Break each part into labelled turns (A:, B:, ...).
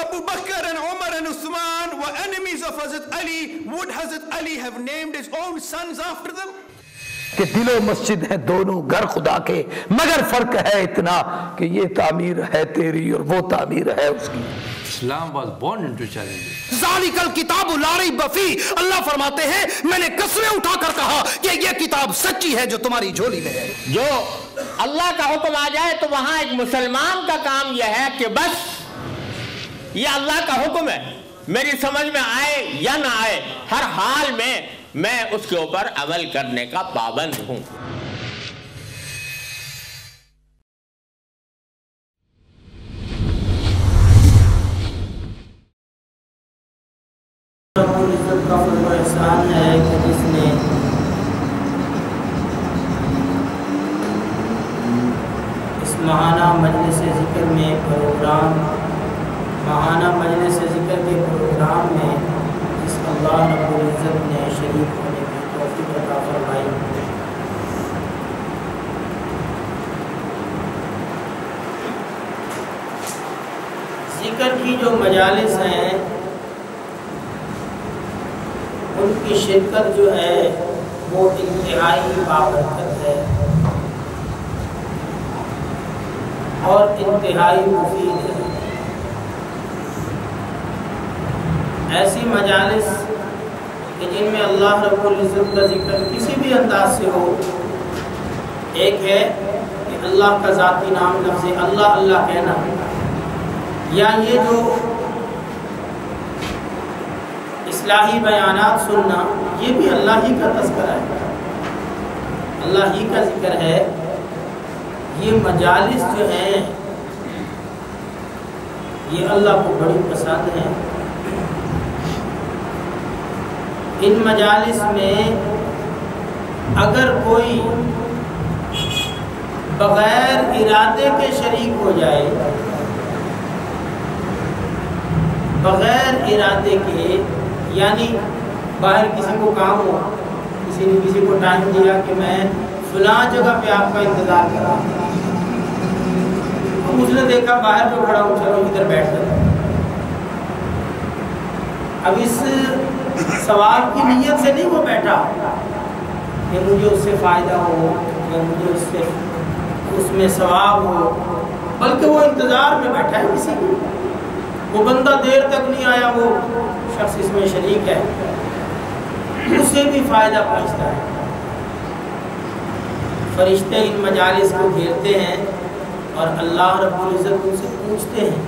A: Abu Bakr and Umar and Uthman were enemies of Hazrat Ali. Would Hazrat Ali have named his own sons after them?
B: کہ دل و مسجد ہیں دونوں گھر خدا کے، مگر فرق ہے اتنا کہ یہ تعمیر ہے تیری اور وہ تعمیر ہے اس کی.
C: Islam was born into challenges.
B: ذالک الکتاب لا ریب فیہ، اللہ فرماتے ہیں میں نے قسمیں اٹھا کر کہا کہ یہ کتاب سچی ہے جو تمہاری جھولی میں ہے.
D: جو اللہ کا حکم آ جائے تو وہاں ایک مسلمان کا کام یہ ہے کہ بس یہ اللہ کا حکم ہے، میری سمجھ میں آئے یا نہ آئے، ہر حال میں اس کے اوپر عمل کرنے کا پابند ہوں.
E: رب العزت کا فضل و احسان ہے کہ جس نے اس ماہانہ مجلس ذکر میں ماہانہ مجلس ذکر کے پروگرام میں جس اللہ رب العزت نے شریک ہونے کی توفیق عطا فرمائی، ذکر کی جو مجالس ہیں ان کی شرکت جو ہے وہ انتہائی بابرکت ہے اور انتہائی مفید ہے. ایسی مجالس کہ جن میں اللہ رب العزت کا ذکر کسی بھی انداز سے ہو، ایک ہے کہ اللہ کا ذاتی نام لفظ اللہ اللہ کہنا، یا یہ جو اصلاحی بیانات سننا، یہ بھی اللہ ہی کا تذکرہ ہے، اللہ ہی کا ذکر ہے. یہ مجالس جو ہیں یہ اللہ کو بڑی پسند ہیں. ان مجالس میں اگر کوئی بغیر ارادے کے شریک ہو جائے، بغیر ارادے کے، یعنی باہر کسی کو کام ہو، کسی نے کسی کو ٹائم دیا کہ میں فلاں جگہ پہ آپ کا انتظار کر رہا ہوں، اس نے دیکھا باہر جو کھڑا ہوں، چلو ادھر بیٹھ جاتا. اب اس ثواب کی نیت سے نہیں وہ بیٹھا کہ مجھے اس سے فائدہ ہو یا مجھے اس میں ثواب ہو، بلکہ وہ انتظار میں بیٹھا ہے کسی کو، وہ بندہ دیر تک نہیں آیا، وہ شخص اس میں شریک ہے، اسے بھی فائدہ پہنچتا ہے. فرشتے ان مجالس کو گھیرتے ہیں اور اللہ رب العزت ان سے پوچھتے ہیں.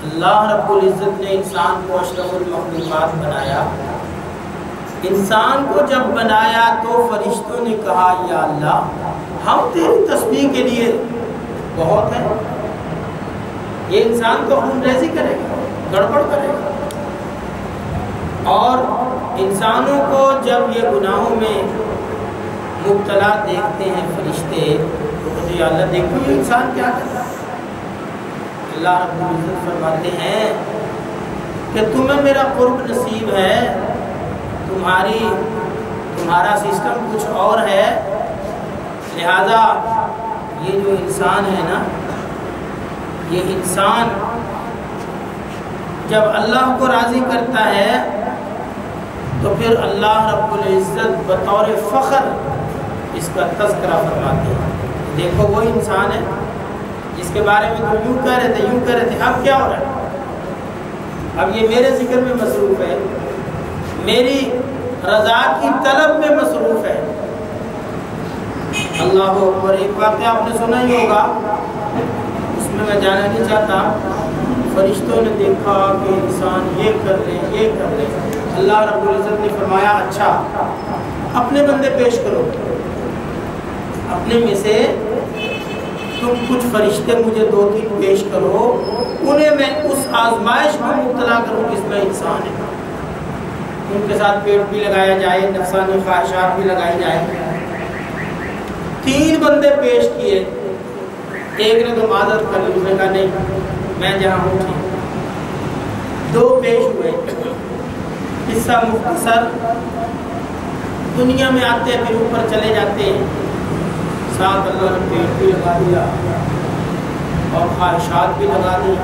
E: اللہ رب العزت نے انسان کو اشرف المخلوقات بنایا، انسان کو جب بنایا تو فرشتوں نے کہا یا اللہ ہم تیری تسبیح کے لیے بہت ہیں، یہ انسان تو خون ریزی کرے گا، گڑبڑ کرے گا. اور انسانوں کو جب یہ گناہوں میں مبتلا دیکھتے ہیں فرشتے تو کہتے ہیں یا اللہ دیکھو یہ انسان کیا کرتا ہے. اللہ رب العزت فرماتے ہیں کہ تمہیں میرا قرب نصیب ہے، تمہارا سسٹم کچھ اور ہے، لہذا یہ جو انسان ہے نا، یہ انسان جب اللہ کو راضی کرتا ہے تو پھر اللہ رب العزت بطور فخر اس کا تذکرہ فرماتے ہیں. دیکھو وہ انسان ہے جس کے بارے میں تم یوں کہہ رہے تھے، اب کیا ہو رہا ہے؟ اب یہ میرے ذکر میں مصروف ہے، میری رضا کی طلب میں مصروف ہے. اللہ اکبر. ایک واقعہ آپ نے سنا ہی ہوگا، اس میں جانا نہیں چاہتا. فرشتوں نے دیکھا کہ انسان یہ کر لے. اللہ رب العزت نے فرمایا اچھا اپنے بندے پیش کرو، اپنے میں سے تم کچھ فرشتے مجھے 2-3 پیش کرو، انہیں میں اس آزمائش میں مبتلا کروں جس میں انسان ہے. ان کے ساتھ پیٹ بھی لگایا جائے، نفسانی خواہشات بھی لگائی جائے. 3 بندے پیش کیے، ایک نے تو معذرت کر لی، اس نے کہا نہیں میں جہاں ہوں ٹھیک. 2 پیش ہوئے. قصہ مختصر، دنیا میں آتے پھر اوپر چلے جاتے ہیں، ساتھ اللہ نے پیٹ بھی لگا دیا اور خواہشات بھی لگا دی،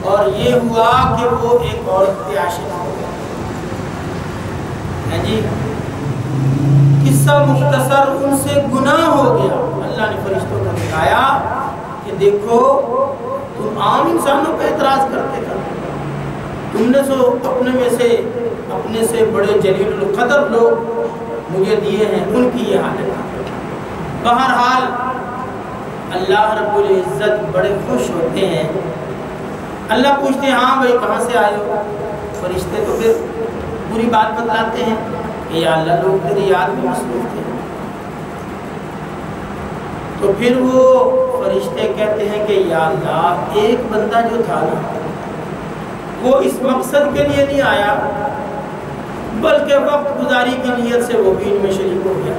E: اور یہ ہوا کہ وہ ایک عورت پہ عاشق ہو گیا ہے جی۔ قصہ مختصر، ان سے گناہ ہو گیا۔ اللہ نے فرشتوں کو دکھایا کہ دیکھو تم عام انسانوں پہ اعتراض کرتے تھے، تم نے سو اپنے سے بڑے جلیل القدر لوگ مجھے دیے ہیں، ان کی یہ حالت۔ بہرحال اللہ رب العزت بڑے خوش ہوتے ہیں۔ اللہ پوچھتے ہیں ہاں بھائی کہاں سے آئے ہو؟ فرشتے تو پھر پوری بات بتلاتے ہیں کہ یا اللہ لوگ تیری یاد میں مصروف تھے۔ تو پھر وہ فرشتے کہتے ہیں کہ یا اللہ ایک بندہ جو تھا نا وہ اس مقصد کے لیے نہیں آیا بلکہ وقت گزاری کی نیت سے وہ بھی ان میں شریک ہو گیا۔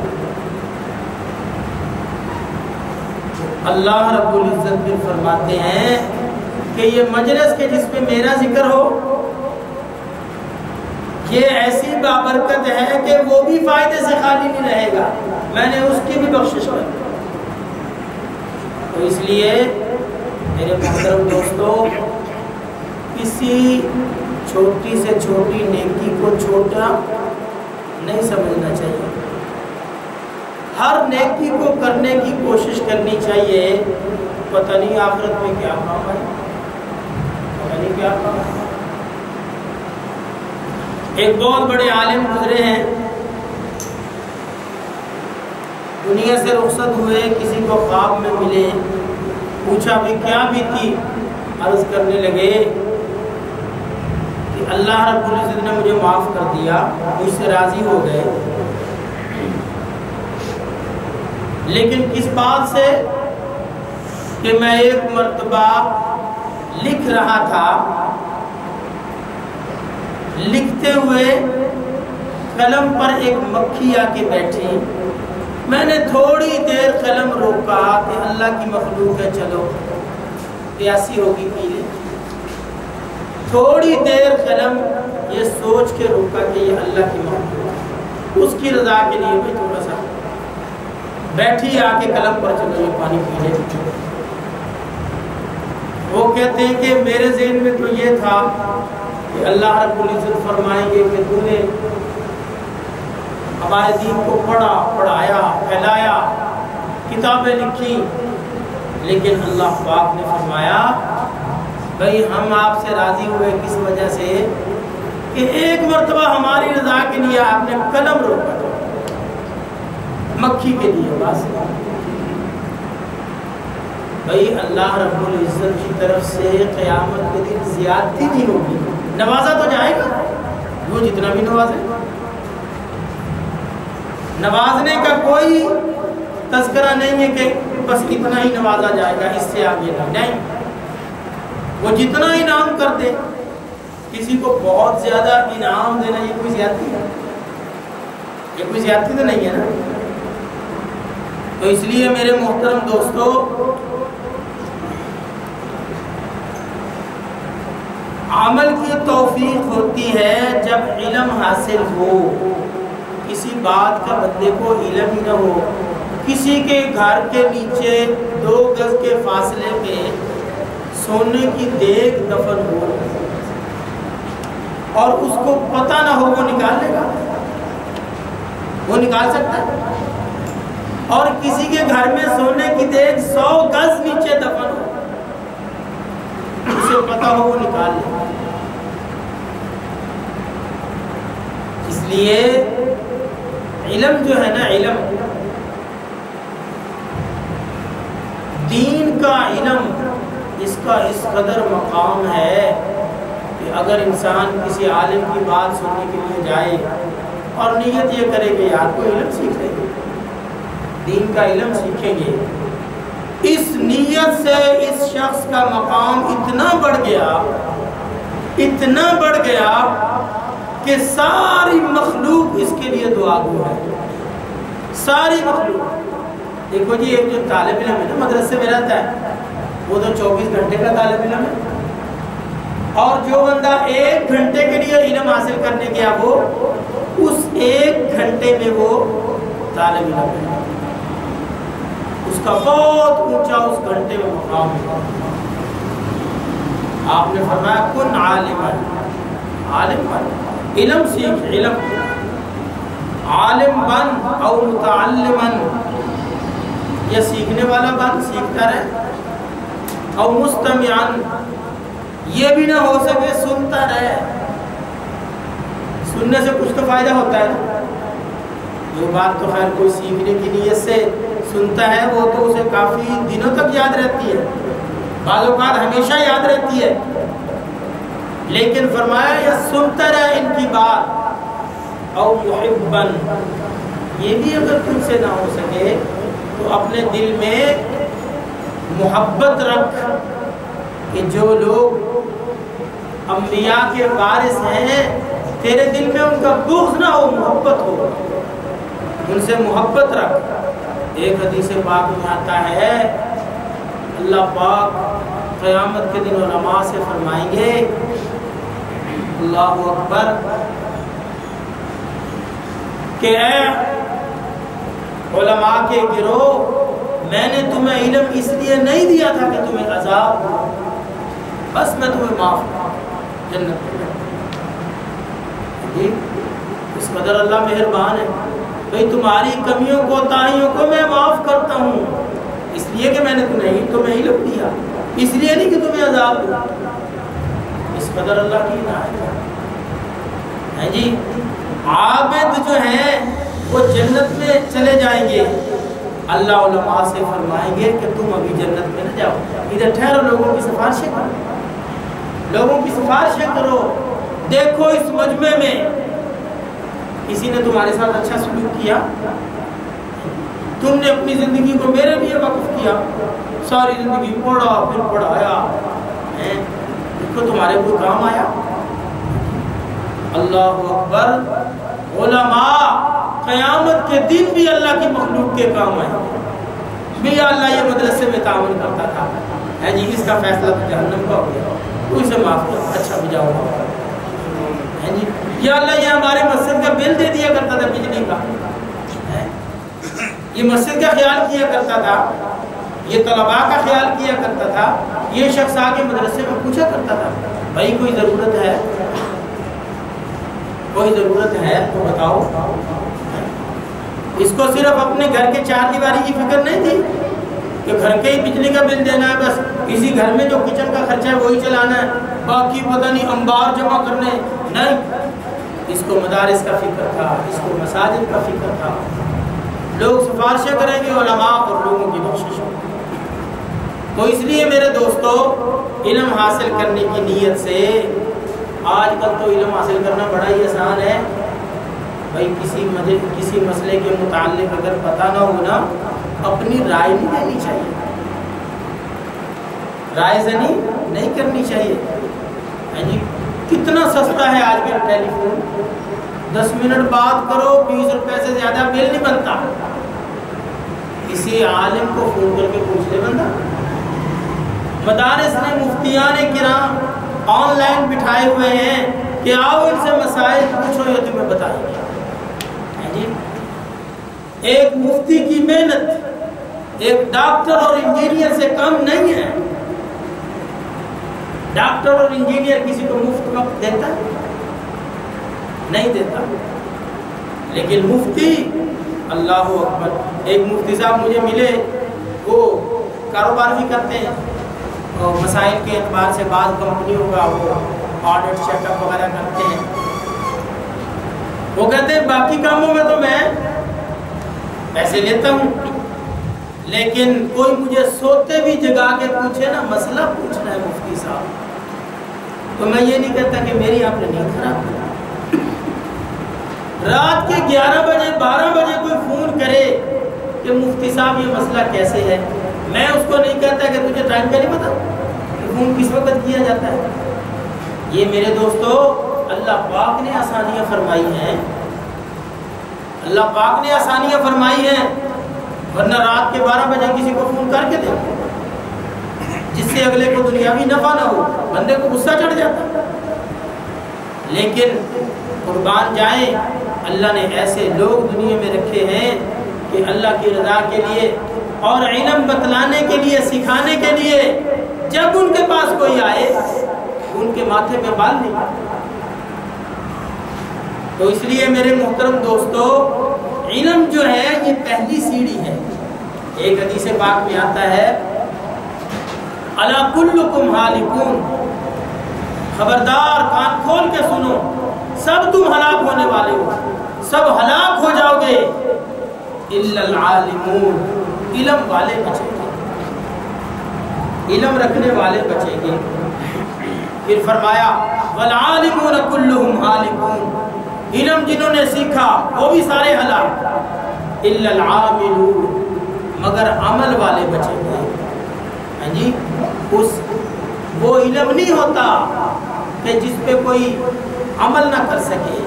E: اللہ رب العزت بھی فرماتے ہیں کہ یہ مجلس کے جس میں میرا ذکر ہو یہ ایسی بابرکت ہے کہ وہ بھی فائدے سے خالی نہیں رہے گا، میں نے اس کی بھی بخشش کی۔ تو اس لیے میرے محترم دوستو، کسی چھوٹی سے چھوٹی نیکی کو چھوٹا نہیں سمجھنا چاہیے، ہر نیکی کو کرنے کی کوشش کرنی چاہیے۔ پتہ نہیں آخرت میں کیا کام ہے، پتہ نہیں کیا کام ہے۔ ایک بہت بڑے عالم گزرے ہیں، دنیا سے رخصت ہوئے، کسی کو خواب میں ملے، پوچھا بھی کیا بھی تھی، عرض کرنے لگے کہ اللہ رب العزت نے مجھے معاف کر دیا، مجھ سے راضی ہو گئے، لیکن کس بات سے کہ میں ایک مرتبہ لکھ رہا تھا، لکھتے ہوئے قلم پر ایک مکھی آ کے بیٹھی، میں نے تھوڑی دیر قلم روکا کہ اللہ کی مخلوق ہے چلو پیاسی ہوگی پی لے، تھوڑی دیر قلم یہ سوچ کے روکا کہ یہ اللہ کی مخلوق ہے، اس کی رضا کے لیے بھی تھوڑا سا بیٹھی آ کے قلم پر چلو یہ پانی پی لے۔ وہ کہتے ہیں کہ میرے ذہن میں تو یہ تھا کہ اللہ رب العزت فرمائیں گے کہ تو نے ہمارے دین کو پڑھا، پڑھایا، پھیلایا، کتابیں لکھی، لیکن اللہ پاک نے فرمایا بھئی ہم آپ سے راضی ہوئے کس وجہ سے کہ ایک مرتبہ ہماری رضا کے لیے آپ نے قلم روکا، مکھی کے لیے بس۔ بھئی اللہ رب العزت کی طرف سے قیامت کے دن زیادتی نہیں ہوگی، نوازا تو جائے گا وہ جتنا بھی نوازے، نوازنے کا کوئی تذکرہ نہیں ہے کہ بس اتنا ہی نوازا جائے گا، اس سے آگے نہیں، وہ جتنا انعام کر دے۔ کسی کو بہت زیادہ انعام دینا یہ کوئی زیادتی ہے؟ یہ کوئی زیادتی تو نہیں ہے نا۔ تو اس لیے میرے محترم دوستو، عمل کی توفیق ہوتی ہے جب علم حاصل ہو، کسی بات کا بندے کو علم ہی نہ ہو، کسی کے گھر کے نیچے 2 گز کے فاصلے پہ سونے کی دیگ دفن ہو اور اس کو پتہ نہ ہو، وہ نکال لے گا؟ وہ نکال سکتا ہے؟ اور کسی کے گھر میں سونے کی دیگ 100 گز نیچے دفن ہو، اسے پتہ ہو، وہ نکال لے گا؟ اس لیے علم جو ہے نا، علم دین کا علم، اس کا اس قدر مقام ہے کہ اگر انسان کسی عالم کی بات سننے کے لیے جائے اور نیت یہ کرے کہ یار کوئی علم سیکھ لیں گے، دین کا علم سیکھیں گے، اس نیت سے اس شخص کا مقام اتنا بڑھ گیا، اتنا بڑھ گیا کہ ساری مخلوق اس کے لیے دعا گو ہے، ساری مخلوق۔ دیکھو جی، ایک جو طالب علم ہے نا مدرسے میں رہتا ہے وہ تو 24 گھنٹے کا طالب علم ہے، اور جو بندہ 1 گھنٹے کے لیے علم حاصل کرنے گیا وہ اس 1 گھنٹے میں وہ طالب علم ہے۔ اس کا بہت اونچا اس گھنٹے میں مقام ہے۔ آپ نے فرمایا کن عالمن، عالم بن، علم سیکھ، علم عالم بن او متعلمن، یا سیکھنے والا بن، سیکھتا رہے، او مستمعن، یہ بھی نہ ہو سکے سنتا رہے۔ سننے سے کچھ تو فائدہ ہوتا ہے نا، جو بات تو خیر کوئی سیکھنے کی نیت سے سنتا ہے وہ تو اسے کافی دنوں تک یاد رہتی ہے، بعض اوقات ہمیشہ یاد رہتی ہے، لیکن فرمایا یہ سنتا رہے ان کی بات، او محبن، یہ بھی اگر تم سے نہ ہو سکے تو اپنے دل میں محبت رکھ کہ جو لوگ انبیاء کے وارث ہیں تیرے دل میں ان کا بغض نہ ہو، محبت ہو، ان سے محبت رکھ۔ ایک حدیث پاک میں آتا ہے اللہ پاک قیامت کے دن علماء سے فرمائیں گے اللہ اکبر کہ اے علماء کے گروہ، میں نے تمہیں علم اس لیے نہیں دیا تھا کہ تمہیں عذاب ہو، بس میں تمہیں معاف کروں، جنت میں جی اس قدر اللہ مہربان ہے، بھئی تمہاری کمیوں کو تاہیوں کو میں معاف کرتا ہوں، اس لیے کہ میں نے تمہیں علم دیا، اس لیے نہیں کہ تمہیں عذاب دوں، اس قدر اللہ کی عنایت ہے جی۔ عابد جو ہیں وہ جنت میں چلے جائیں گے، اللہ علماء سے فرمائیں گے کہ تم ابھی جنت میں نہ جاؤ، ادھر ٹھہرو، لوگوں کی سفارشیں کرو، لوگوں کی سفارشیں کرو، دیکھو اس مجمع میں کسی نے تمہارے ساتھ اچھا سلوک کیا، تم نے اپنی زندگی کو میرے لیے وقف کیا، ساری زندگی پڑھا پھر پڑھایا، دیکھو تمہارے کوئی کام آیا۔ اللہ اکبر، علماء قیامت کے دن بھی اللہ کی مخلوق کے کام آئے، بھی اللہ یہ مدرسے میں تعاون کرتا تھا، ہے جی اس کا فیصلہ تو جہنم کا ہو گیا، تو اسے معاف کر، اچھا بھی جاؤ گا، ہے جی یا اللہ یہ ہمارے مسجد کا بل دے دیا کرتا تھا بجلی کا، یہ مسجد کا خیال کیا کرتا تھا، یہ طلباء کا خیال کیا کرتا تھا، یہ شخص آگے مدرسے میں پوچھا کرتا تھا بھائی کوئی ضرورت ہے، کوئی ضرورت ہے تو بتاؤ۔ اس کو صرف اپنے گھر کے چار دیواری کی فکر نہیں تھی کہ گھر کے ہی بجلی کا بل دینا ہے، بس اسی گھر میں جو کچن کا خرچہ ہے وہی چلانا ہے، باقی پتہ نہیں انبار جمع کرنے، نہیں، اس کو مدارس کا فکر تھا، اس کو مساجد کا فکر تھا، لوگ سفارشیں کریں گے علماء اور لوگوں کی بخشش ہوگی۔ تو اس لیے میرے دوستو علم حاصل کرنے کی نیت سے، آج کل تو علم حاصل کرنا بڑا ہی آسان ہے، بھائی کسی مسئلے کے متعلق اگر پتہ نہ ہونا اپنی رائے نہیں دینی چاہیے، رائے زنی نہیں کرنی چاہیے، یعنی کتنا سستا ہے آج کل ٹیلی فون، 10 منٹ بات کرو 20 روپے سے زیادہ بل نہیں بنتا، کسی عالم کو فون کر کے پوچھ لے بندہ۔ مدارس نے مفتیان کرام آن لائن بٹھائے ہوئے ہیں کہ آؤ ان سے مسائل پوچھو یہ تمہیں بتائیں گے، ایک مفتی کی محنت ایک ڈاکٹر اور انجینئر سے کم نہیں ہے۔ ڈاکٹر اور انجینئر کسی کو مفت وقت دیتا ہے؟ نہیں دیتا، لیکن مفتی، اللہ اکبر، ایک مفتی صاحب مجھے ملے، وہ کاروبار بھی کرتے ہیں اور مسائل کے اعتبار سے بعض کمپنیوں کا وہ آڈٹ چیک اپ وغیرہ کرتے ہیں، وہ کہتے ہیں باقی کاموں میں تو میں پیسے لیتا ہوں، لیکن کوئی مجھے سوتے بھی جگا کے پوچھے نا مسئلہ پوچھنا ہے مفتی صاحب، تو میں یہ نہیں کہتا کہ میری آپ نے نیند خراب کی۔ رات کے 11 بجے 12 بجے کوئی فون کرے کہ مفتی صاحب یہ مسئلہ کیسے ہے، میں اس کو نہیں کہتا کہ تجھے ٹائم کا نہیں پتا کہ فون کس وقت کیا جاتا ہے۔ یہ میرے دوستو اللہ پاک نے آسانیاں فرمائی ہیں، اللہ پاک نے آسانیاں فرمائی ہیں، ورنہ رات کے 12 بجے کسی کو فون کر کے دیکھو جس سے اگلے کو دنیاوی نفع نہ ہو، بندے کو غصہ چڑھ جاتا۔ لیکن قربان جائیں اللہ نے ایسے لوگ دنیا میں رکھے ہیں کہ اللہ کی رضا کے لیے اور علم بتلانے کے لیے، سکھانے کے لیے جب ان کے پاس کوئی آئے ان کے ماتھے میں بال نہیں۔ تو اس لیے میرے محترم دوستو، علم جو ہے یہ پہلی سیڑھی ہے۔ ایک حدیث پاک میں آتا ہے الا کلکم ہالکون، خبردار کان کھول کے سنو، سب تم ہلاک ہونے والے ہو، سب ہلاک ہو جاؤ گے، الا العالمون، علم والے بچیں گے، علم رکھنے والے بچیں گے۔ پھر فرمایا والعالمون کلہم ہالکون، علم جنہوں نے سیکھا وہ بھی سارے ہلاک، الا العاملون، مگر عمل والے بچیں گے۔ ہاں جی، وہ علم نہیں ہوتا کہ جس پہ کوئی عمل نہ کر سکے۔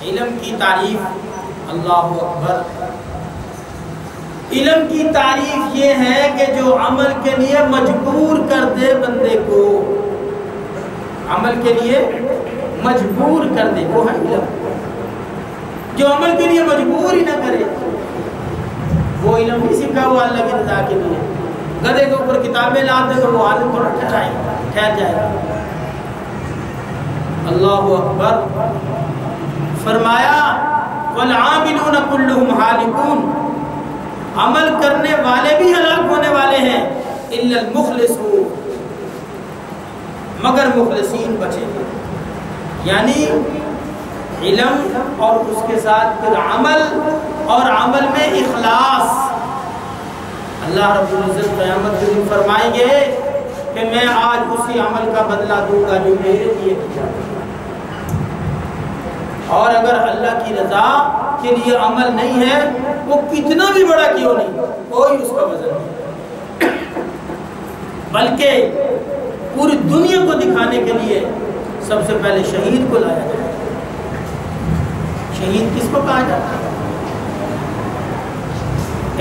E: علم کی تعریف، اللہ اکبر، علم کی تعریف یہ ہے کہ جو عمل کے لیے مجبور کر دے بندے کو، عمل کے لیے مجبور کر دے، وہ ہے علم۔ جو عمل کے لیے مجبور ہی نہ کرے وہ علم نہیں سیکھا ہوا اللہ کی رضا کے لیے۔ گدھے کے اوپر کتابیں لا دے تو وہ عالم تھوڑا ٹھہر جائے گا۔ اللہ اکبر، فرمایا والعاملون کلہم ہالکون، عمل کرنے والے بھی ہلاک ہونے والے ہیں، الا المخلصون، مگر مخلصین بچیں گے۔ یعنی علم اور اس کے ساتھ پھر عمل، اور عمل میں اخلاص۔ اللہ رب العزت قیامت کے دن فرمائیں گے کہ میں آج اسی عمل کا بدلہ دوں گا جو میرے لیے کیا۔ اور اگر اللہ کی رضا کے لیے عمل نہیں ہے وہ کتنا بھی بڑا کیوں نہیں، کوئی اس کا وزن نہیں، بلکہ پوری دنیا کو دکھانے کے لیے سب سے پہلے شہید کو لایا جائے۔ شہید کس کو کہا جاتا ہے؟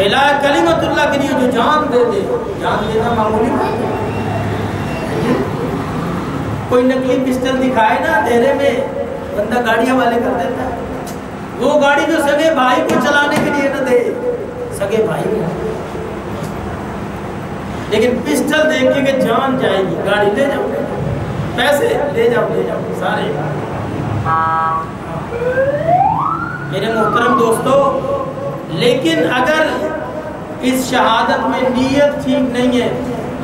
E: اعلیٰ کلمت اللہ کے لیے جو جان دے دے، جان دینا معمولی بات ہے۔ کوئی نقلی پسٹل دکھائے نا اندھیرے میں، بندہ گاڑیاں والے کر دیتا ہے۔ وہ گاڑی جو سگے بھائی کو چلانے کے لیے نہ دے، سگے بھائی کو، لیکن پسٹل دیکھ کے کہ جان جائے گی، گاڑی لے جاؤ، پیسے لے جاؤ سارے۔ میرے محترم دوستو، لیکن اگر اس شہادت میں نیت ٹھیک نہیں ہے،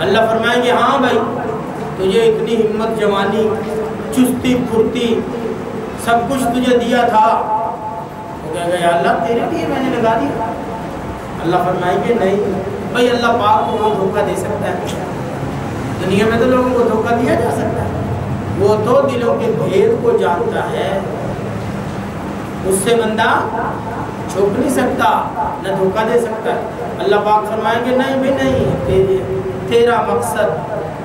E: اللہ فرمائیں گے ہاں بھائی تجھے اتنی ہمت، جوانی، چستی، پھرتی، سب کچھ تجھے دیا تھا، وہ کہے گا یا اللہ تیرے لیے میں نے لگا دیا۔ اللہ فرمائیں گے نہیں بھائی، اللہ پاک کو کوئی دھوکہ دے سکتا ہے؟ دنیا میں تو لوگوں کو دھوکہ دیا جا سکتا ہے، وہ تو دلوں کے بھید کو جانتا ہے، اس سے بندہ چھپ نہیں سکتا، نہ دھوکہ دے سکتا ہے۔ اللہ پاک فرمائیں گے نہیں بھی نہیں، تیرا مقصد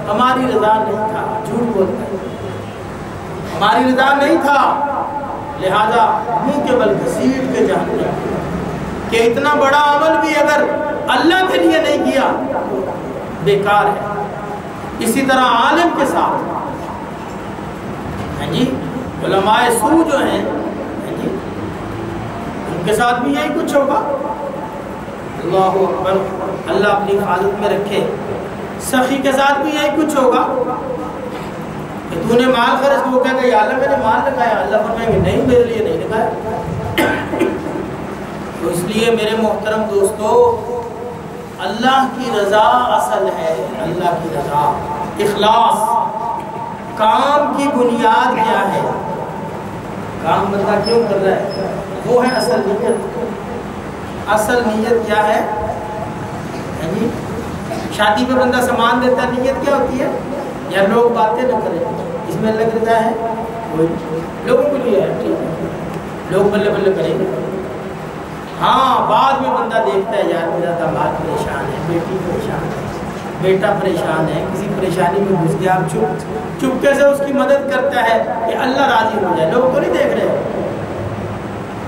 E: ہماری رضا نہیں تھا، جھوٹ بولتا ہے، ہماری رضا نہیں تھا، لہذا منہ کے بل گھسیٹ کے جانتے کہ اتنا بڑا عمل بھی اگر اللہ کے لیے نہیں کیا بیکار ہے۔ اسی طرح عالم کے ساتھ جی علماء سو جو ہیں جی، ان کے ساتھ بھی یہی کچھ ہوگا۔ اللہ اکبر، اللہ اپنی حفاظت میں رکھے۔ سخی کے ساتھ بھی یہی کچھ ہوگا کہ تو نے مال خرچ کو کہا کہ یا اللہ میں نے مال لگایا، اللہ فرمائیں گے نہیں میرے لیے نہیں لگایا۔ تو اس لیے میرے محترم دوستو، اللہ کی رضا اصل ہے، اللہ کی رضا، اخلاص۔ کام کی بنیاد کیا ہے؟ کام بندہ کیوں کر رہا ہے؟ وہ ہے اصل نیت۔ اصل نیت کیا ہے؟ یعنی شادی پہ بندہ سامان دیتا ہے، نیت کیا ہوتی ہے؟ یا لوگ باتیں نہ کریں، اس میں اللہ کرتا ہے کوئی لوگوں کے لیے ہے، ٹھیک ہے، لوگ بلے بلے کریں گے۔ ہاں بعد میں بندہ دیکھتا ہے یار میرا داماد پریشان ہے، بیٹی پریشان ہے، بیٹا پریشان ہے، کسی پریشانی میں گھس گیا، آپ چپکے سے اس کی مدد کرتا ہے کہ اللہ راضی ہو جائے۔ لوگ تو نہیں دیکھ رہے،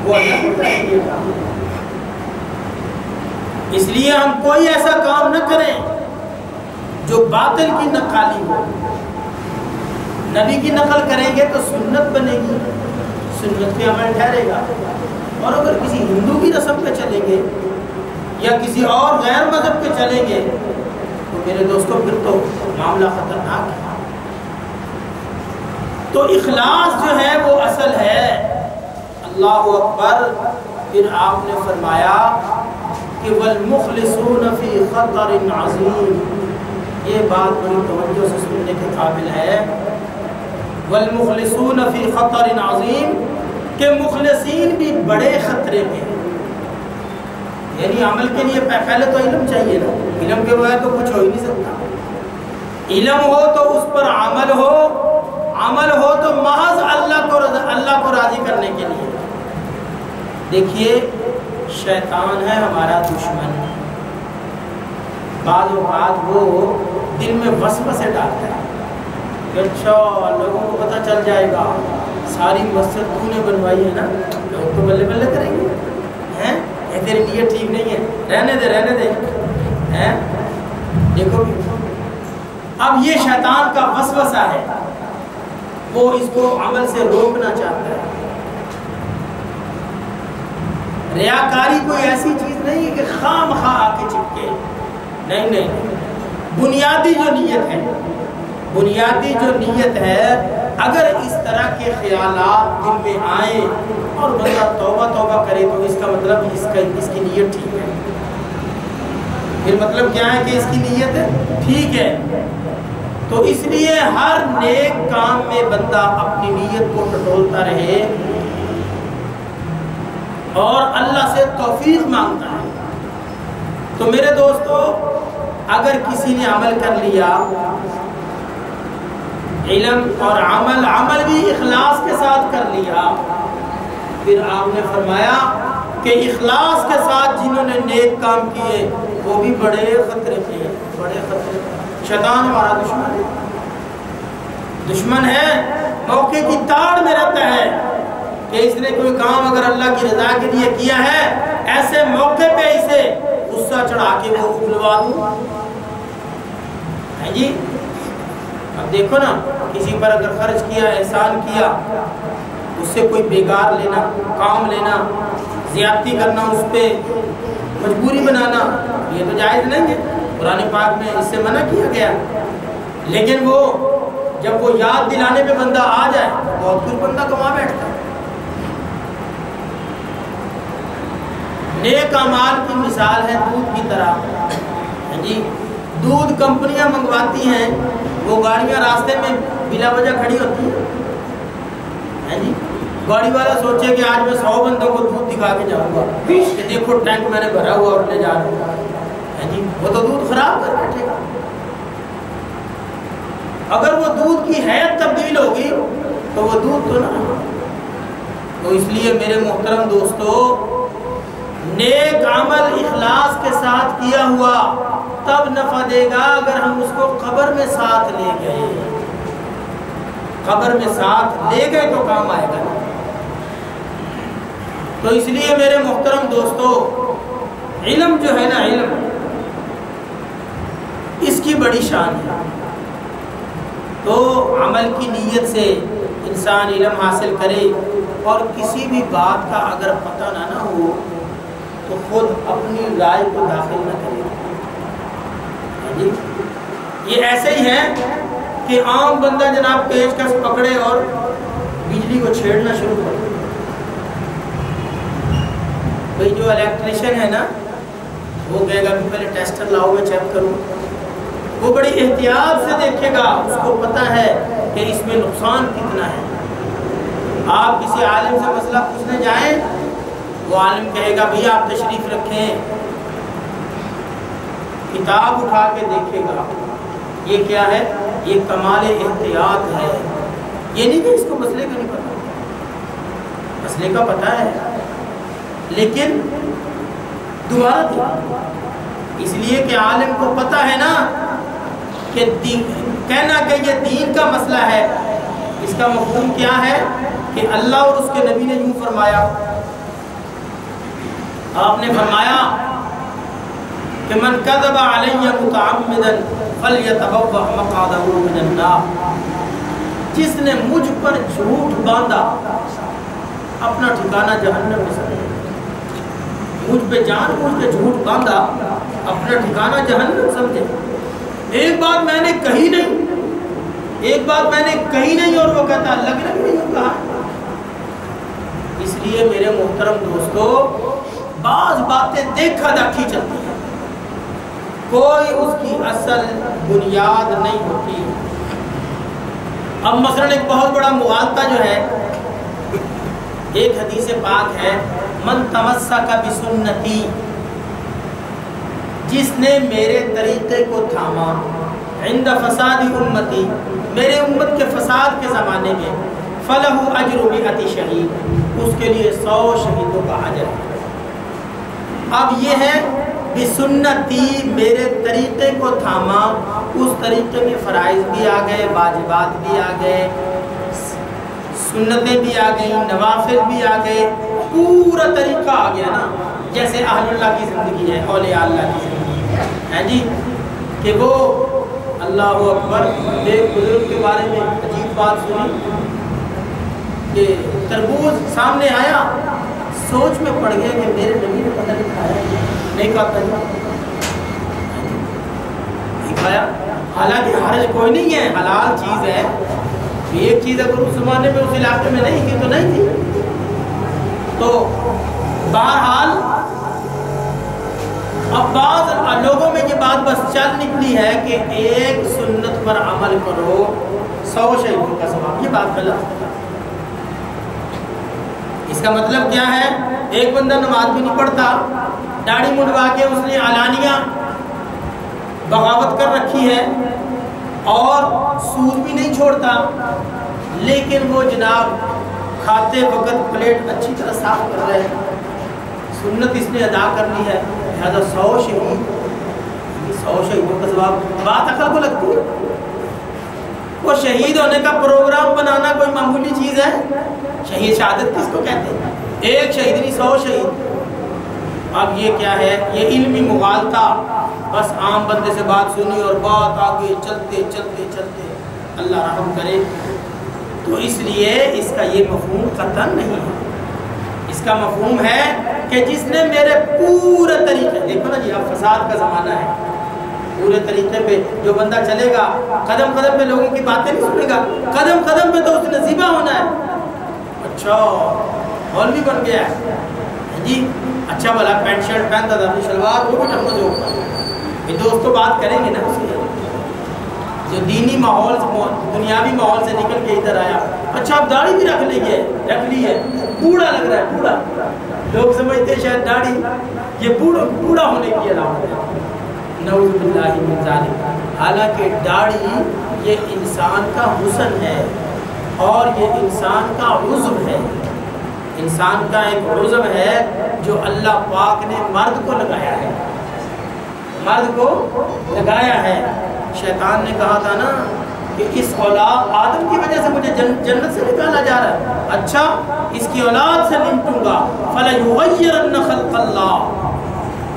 E: وہ اللہ کو چاہیے کام۔ اس لیے ہم کوئی ایسا کام نہ کریں جو باطل کی نقالی ہو۔ نبی کی نقل کریں گے تو سنت بنے گی، سنت پہ عمل ٹھہرے گا، اور اگر کسی ہندو کی رسم پہ چلیں گے یا کسی اور غیر مذہب کے چلیں گے تو میرے دوستوں پھر تو معاملہ خطرناک ہے۔ تو اخلاص جو ہے وہ اصل ہے۔ اللہ اکبر۔ پھر آپ نے فرمایا کہ والمخلصون فی خطر عظیم، یہ بات بڑی توجہ سے سننے کے قابل ہے۔ والمخلصون فی خطر عظیم، کہ مخلصین بھی بڑے خطرے میں ہیں۔ یعنی عمل کے لیے پہلے تو علم چاہیے نا، علم کے بغیر تو کچھ ہو ہی نہیں سکتا۔ علم ہو تو اس پر عمل ہو، عمل ہو تو محض اللہ کو راضی کرنے کے لیے۔ دیکھیے شیطان ہے ہمارا دشمن، بعض اوقات وہ دل میں وسوسے ڈالتا ہے کہ اچھا لوگوں کو پتہ چل جائے گا ساری مسجد تو نے بنوائی ہے نا، لوگ تو بلے بلے کریں گے، ہیں یہ تیری نیت ٹھیک نہیں ہے، رہنے دے ہیں۔ دیکھو اب یہ شیطان کا وسوسہ ہے، وہ اس کو عمل سے روکنا چاہتا ہے۔ ریاکاری کوئی ایسی چیز نہیں ہے کہ خام خواہ آ کے چپکے، نہیں، بنیادی جو نیت ہے اگر اس طرح کے خیالات دل میں آئیں اور بندہ توبہ کرے تو اس کا مطلب اس کی نیت ٹھیک ہے۔ پھر مطلب کیا ہے کہ اس کی نیت ٹھیک ہے۔ تو اس لیے ہر نیک کام میں بندہ اپنی نیت کو ٹٹولتا رہے اور اللہ سے توفیق مانگتا ہے۔ تو میرے دوستو اگر کسی نے عمل کر لیا، علم اور عمل بھی اخلاص کے ساتھ کر لیا، پھر آپ نے فرمایا کہ اخلاص کے ساتھ جنہوں نے نیک کام کیے وہ بھی بڑے خطرے پہ ہیں، بڑے خطرے پہ۔ شیطان ہمارا دشمن ہے، موقع کی تاڑ میں رہتا ہے کہ اس نے کوئی کام اگر اللہ کی رضا کے لیے کیا ہے، ایسے موقع پہ اسے غصہ چڑھا کے وہ اگلوا دوں۔ جی اب دیکھو نا، کسی پر اگر خرچ کیا، احسان کیا، اس سے کوئی بیگار لینا، کام لینا، زیادتی کرنا، اس پہ مجبوری بنانا، یہ تو جائز نہیں ہے، قرآن پاک میں اس سے منع کیا گیا۔ لیکن وہ جب وہ یاد دلانے پہ بندہ آ جائے بہت کچھ بندہ کما بیٹھتا ہے۔ نیک اعمال کی مثال ہے دودھ کی طرح۔ جی دودھ کمپنیاں منگواتی ہیں، وہ گاڑیاں راستے میں بلا وجہ کھڑی ہوتی ہیں۔ جی گاڑی والا سوچے کہ آج میں 100 بندوں کو دودھ دکھا کے جاؤں گا کہ دیکھو ٹینک میں نے بھرا ہوا اور لے جا رہا ہوں۔ جی وہ تو دودھ خراب کر بیٹھے گا۔ اگر وہ دودھ کی حیت تبدیل ہوگی تو وہ دودھ تو نہ ہوگا۔ تو اس لیے میرے محترم دوستو، نیک عمل اخلاص کے ساتھ کیا ہوا تب نفع دے گا اگر ہم اس کو قبر میں ساتھ لے گئے۔ قبر میں ساتھ لے گئے تو کام آئے گا۔ تو اس لیے میرے محترم دوستو، علم جو ہے نا، علم اس کی بڑی شان ہے۔ تو عمل کی نیت سے انسان علم حاصل کرے اور کسی بھی بات کا اگر پتہ نہ ہو تو خود اپنی رائے کو داخل نہ کرے۔ جی یہ ایسے ہی ہے کہ عام بندہ جناب پیچکس پکڑے اور بجلی کو چھیڑنا شروع کرے۔ بھئی جو الیکٹریشین ہے نا، وہ کہے گا کہ پہلے ٹیسٹر لاؤ میں چیک کروں۔ وہ بڑی احتیاط سے دیکھے گا، اس کو پتہ ہے کہ اس میں نقصان کتنا ہے۔ آپ کسی عالم سے مسئلہ پوچھنے جائیں، وہ عالم کہے گا بھئی آپ تشریف رکھیں، کتاب اٹھا کے دیکھے گا، یہ کیا ہے؟ یہ کمال احتیاط ہے۔ یہ نہیں کہ اس کو مسئلے کا نہیں پتہ، مسئلے کا پتہ ہے، لیکن دوبارہ دیکھیں، اس لیے کہ عالم کو پتہ ہے نا کہ کہنا کہ یہ دین کا مسئلہ ہے، اس کا مفہوم کیا ہے کہ اللہ اور اس کے نبی نے یوں فرمایا۔ آپ نے فرمایا کہ من کذب علی متعمدا فلیتبوأ مقعدہ من النار، جس نے مجھ پر جھوٹ باندھا اپنا ٹھکانہ جہنم میں سمجھے۔ مجھ پہ جان بوجھ کے جھوٹ باندھا، اپنا ٹھکانہ جہنم سمجھے۔ ایک بات میں نے کہی نہیں، ایک بات میں نے کہی نہیں اور وہ کہتا لگ نہیں کہا۔ اس لیے میرے محترم دوستو، بعض باتیں دیکھا دیکھی چلتی ہیں، کوئی اس کی اصل بنیاد نہیں ہوتی۔ اب مثلاً ایک بہت بڑا مغالطہ جو ہے، ایک حدیث پاک ہے، من تمسک بسنتی، جس نے میرے طریقے کو تھاما، عند فساد امتی، میرے امت کے فساد کے زمانے میں، فلہ اجر مئۃ شہید، اس کے لیے 100 شہیدوں کا اجر ہے۔ اب یہ ہے بسنتی، میرے طریقے کو تھاما، اس طریقے میں فرائض بھی آ گئے، واجبات بھی آ گئے، سنتیں بھی آ گئیں، نوافل بھی آ گئے، پورا طریقہ آ گیا نا۔ جیسے اہل اللہ کی زندگی ہے، اولیاء اللہ کی زندگی ہے جی، کہ وہ اللہ اکبر، ایک بزرگ کے بارے میں عجیب بات سنی کہ تربوز سامنے آیا، سوچ میں پڑ گیا کہ میرے نبی نے پتہ نہیں کھایا، نہیں کھاتا نہیں کھایا، حالانکہ حرج کوئی نہیں ہے، حلال چیز ہے۔ ایک چیز اگر اس زمانے میں اس علاقے میں نہیں تھی تو نہیں تھی، تو بہرحال اب بعض لوگوں میں یہ بات بس چل نکلی ہے کہ ایک سنت پر عمل کرو 100 شہیدوں کا ثواب، یہ بات غلط ہے۔ اس کا مطلب کیا ہے؟ ایک بندہ نماز بھی نہیں پڑھتا، داڑھی منڈوا کے اس نے علانیہ بغاوت کر رکھی ہے اور سود بھی نہیں چھوڑتا، لیکن وہ جناب کھاتے وقت پلیٹ اچھی طرح صاف کر رہے ہیں، سنت اس نے ادا کر لی ہے، لہذا 100 شہیدوں کا ثواب۔ بات عقل کو لگتی ہے؟ وہ شہید ہونے کا پروگرام بنانا کوئی معمولی چیز ہے؟ شہید شہادت کس کو کہتے ہیں؟ ایک شہید نہیں 100 شہید۔ اب یہ کیا ہے؟ یہ علمی مغالطہ، بس عام بندے سے بات سنی اور بات آگے چلتے چلتے چلتے، اللہ رحم کرے۔ تو اس لیے اس کا یہ مفہوم قطعاً نہیں ہے، اس کا مفہوم ہے کہ جس نے میرے پورے طریقے، دیکھو نا جی اب فساد کا زمانہ ہے، پورے طریقے پہ جو بندہ چلے گا، قدم قدم پہ لوگوں کی باتیں نہیں سنے گا، قدم قدم پہ تو اس نے ذبح ہونا ہے۔ اچھا مولوی بن گیا ہے جی، اچھا بھلا پینٹ شرٹ پہنتا تھا، اپنی شلوار وہ بھی ٹھمک جو ہوتا ہے، یہ دوست تو بات کریں گے نا اس کے جو دینی ماحول دنیاوی ماحول سے نکل کے ادھر آیا۔ اچھا اب داڑھی بھی رکھ لی ہے، بوڑھا لگ رہا ہے، بوڑھا، لوگ سمجھتے ہیں شاید داڑھی یہ بوڑھا ہونے کی علامت ہے، نعوذ باللہ من ذالک۔ حالانکہ داڑھی یہ انسان کا حسن ہے اور یہ انسان کا عضو ہے، انسان کا ایک عضو ہے جو اللہ پاک نے مرد کو لگایا ہے، مرد کو لگایا ہے۔ شیطان نے کہا تھا نا کہ اس اولاد آدم کی وجہ سے مجھے جنت سے نکالا جا رہا ہے، اچھا اس کی اولاد سے نمٹوں گا، فَلَيُغَيِّرَنَّ خَلْقَ اللَّهِ،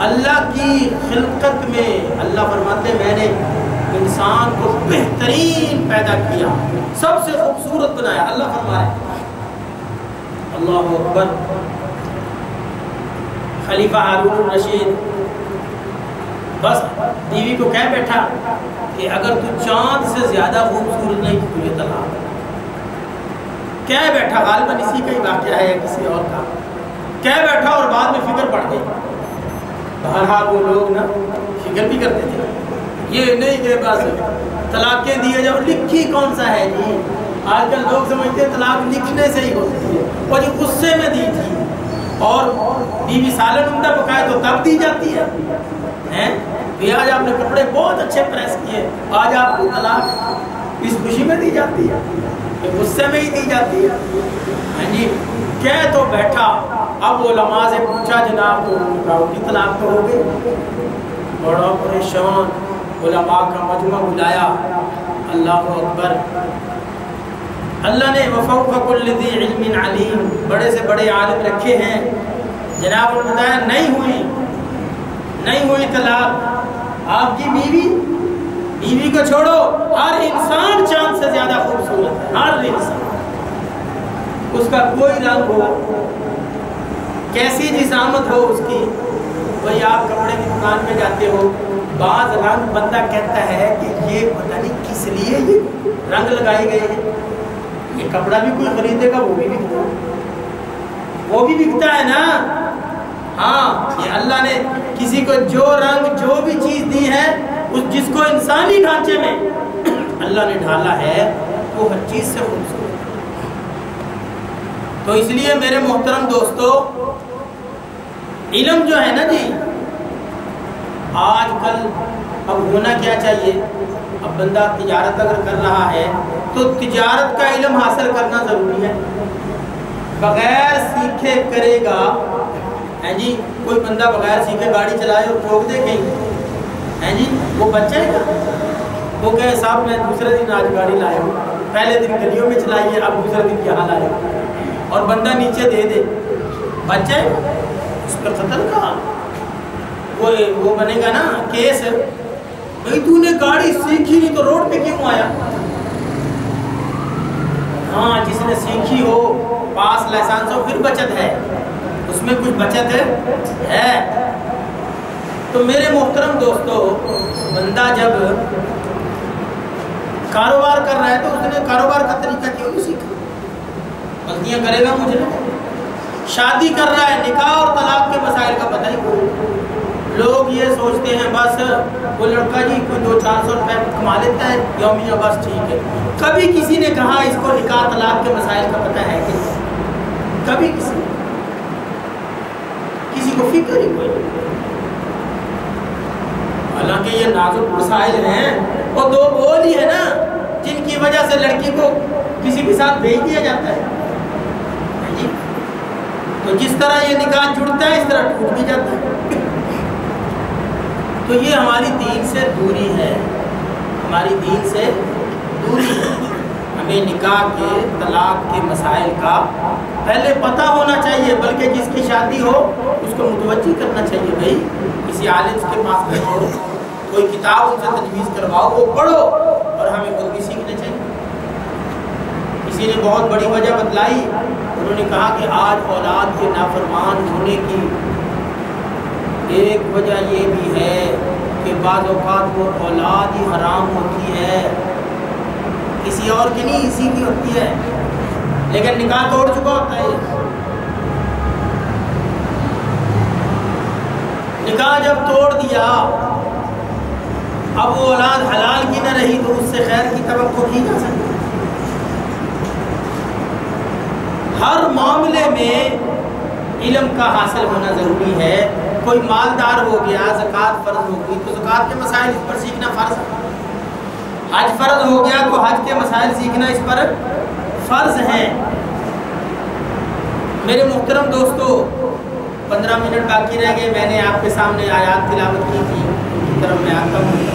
E: اللہ کی خلقت میں اللہ فرماتے میں نے انسان کو بہترین پیدا کیا، سب سے خوبصورت بنایا، اللہ فرمائے، اللہ اکبر۔ خلیفہ ہارون الرشید بس بیوی کو کہہ بیٹھا کہ اگر تو چاند سے زیادہ خوبصورت نہیں تو تجھے طلاق، کہہ بیٹھا، غالباً اسی کا ہی واقعہ ہے یا کسی اور کا، کہہ بیٹھا اور بعد میں فکر پڑ گئی۔ بہرحال وہ لوگ نا فکر بھی کرتے تھے، یہ نہیں کہ بس طلاقیں دیے جاؤ، لکھی کون سا ہے جی، آج کل لوگ سمجھتے ہیں طلاق لکھنے سے ہی ہوتی ہے، اور جو غصے میں دی تھی اور بیوی سالن عمدہ پکائے تو تب دی جاتی ہے، آج آپ نے کپڑے بہت اچھے پریس کیے، آج آپ کو طلاق اس خوشی میں دی جاتی ہے، غصے میں ہی دی جاتی ہے جی، کہہ تو بیٹھا۔ اب علماء سے پوچھا جناب تو کی طلاق تو ہو گئی، بڑا پریشان، علماء کا مجمع بلایا، اللہ اکبر۔ اللہ نے وفوق کل ذی علم علیم، بڑے سے بڑے عالم رکھے ہیں، جناب نے بتایا نہیں ہوئی طلاق، آپ کی بیوی کو چھوڑو، ہر انسان چاند سے زیادہ خوبصورت ہے، ہر انسان، اس کا کوئی رنگ ہو، کیسی جسامت ہو اس کی. وہی آپ کپڑے کی دکان پہ جاتے ہو, بعض رنگ بندہ کہتا ہے کہ یہ پتہ نہیں کس لیے یہ رنگ لگائے گئے ہیں, یہ کپڑا بھی کوئی خریدے گا وہ بھی بکتا ہے نا. ہاں, یہ اللہ نے کسی کو جو رنگ جو بھی چیز دی ہے, اس جس کو انسانی ڈھانچے میں اللہ نے ڈھالا ہے, وہ ہر چیز سے خوبصورت. تو اس لیے میرے محترم دوستو, علم جو ہے نا جی, آج کل اب ہونا کیا چاہیے, اب بندہ تجارت اگر کر رہا ہے تو تجارت کا علم حاصل کرنا ضروری ہے. بغیر سیکھے کرے گا ہیں جی, کوئی بندہ بغیر سیکھے گاڑی چلائے اور ٹھوک دے کہیں ہیں جی, وہ بچ جائے گا. وہ کہے صاحب میں دوسرے دن آج گاڑی لایا ہوں, پہلے دن گلیوں میں چلائی ہے, اب دوسرے دن یہاں لایا ہوں, اور بندہ نیچے دے دے, بچ جائے گا. اس پہ قتل کا وہ بنے گا نا کیس, بھئی تو نے گاڑی سیکھی نہیں تو روڈ پہ کیوں آیا. ہاں, جس نے سیکھی ہو, پاس لائسنس ہو, پھر بچت ہے, اس میں کچھ بچت ہے. تو میرے محترم دوستو, بندہ جب کاروبار کر رہا ہے تو اس نے کاروبار کا طریقہ کیوں نہیں سیکھا. غلطیاں کرے گا مجھے. شادی کر رہا ہے, نکاح اور طلاق کے مسائل کا پتہ ہی کوئی. لوگ یہ سوچتے ہیں بس وہ لڑکا جی کوئی 200-400 روپے کما لیتا ہے یومیہ, بس ٹھیک ہے. کبھی کسی نے کہا اس کو نکاح طلاق کے مسائل کا پتہ ہے کہ کبھی کسی کو فکر ہی کوئی. حالانکہ یہ نازک مسائل ہیں, وہ دو بول ہی ہے نا جن کی وجہ سے لڑکی کو کسی کے ساتھ بھیج دیا جاتا ہے. تو جس طرح یہ نکاح جڑتا ہے اس طرح ٹوٹ بھی جاتا ہے. تو یہ ہماری دین سے دوری ہے, ہماری دین سے دوری ہے. ہمیں نکاح کے طلاق کے مسائل کا پہلے پتہ ہونا چاہیے, بلکہ جس کی شادی ہو اس کو متوجہ کرنا چاہیے. بھائی کسی عالم کے پاس بیٹھو, کوئی کتاب ان سے تجویز کرواؤ, وہ پڑھو, اور ہمیں خود بھی سیکھنا چاہیے. کسی نے بہت بڑی وجہ بتلائی, انہوں نے کہا کہ آج اولاد کے نافرمان ہونے کی ایک وجہ یہ بھی ہے کہ بعض اوقات وہ اولاد ہی حرام ہوتی ہے, کسی اور کی نہیں, اسی کی ہوتی ہے, لیکن نکاح توڑ چکا ہوتا ہے. نکاح جب توڑ دیا, اب وہ اولاد حلال کی نہ رہی تو اس سے خیر کی توقع کی جا سکتی. ہر معاملے میں علم کا حاصل ہونا ضروری ہے. کوئی مالدار ہو گیا, زکوٰۃ فرض ہو گئی تو زکوٰۃ کے مسائل اس پر سیکھنا فرض ہے. حج فرض ہو گیا تو حج کے مسائل سیکھنا اس پر فرض ہے. میرے محترم دوستو, 15 منٹ باقی رہ گئے. میں نے آپ کے سامنے آیات تلاوت کی تھی, ان کی طرف میں آتا ہوں.